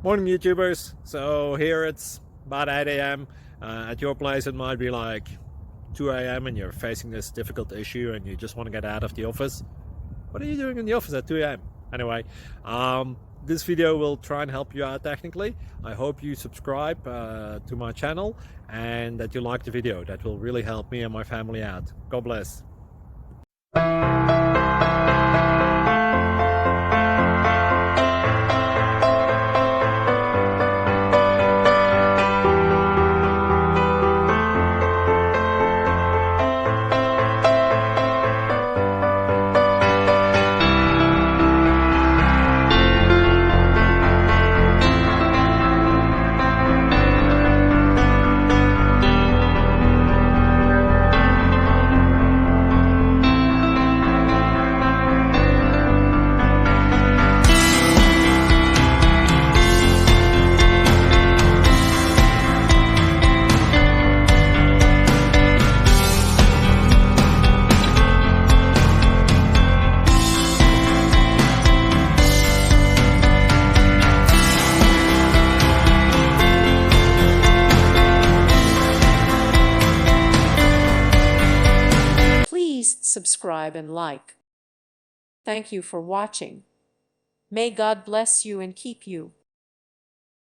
Morning YouTubers. So here it's about 8 a.m. At your place it might be like 2 a.m. and you're facing this difficult issue and you just want to get out of the office. What are you doing in the office at 2 a.m.? Anyway, this video will try and help you out technically. I hope you subscribe to my channel and that you like the video. That will really help me and my family out. God bless. Please subscribe and like. Thank you for watching. May God bless you and keep you.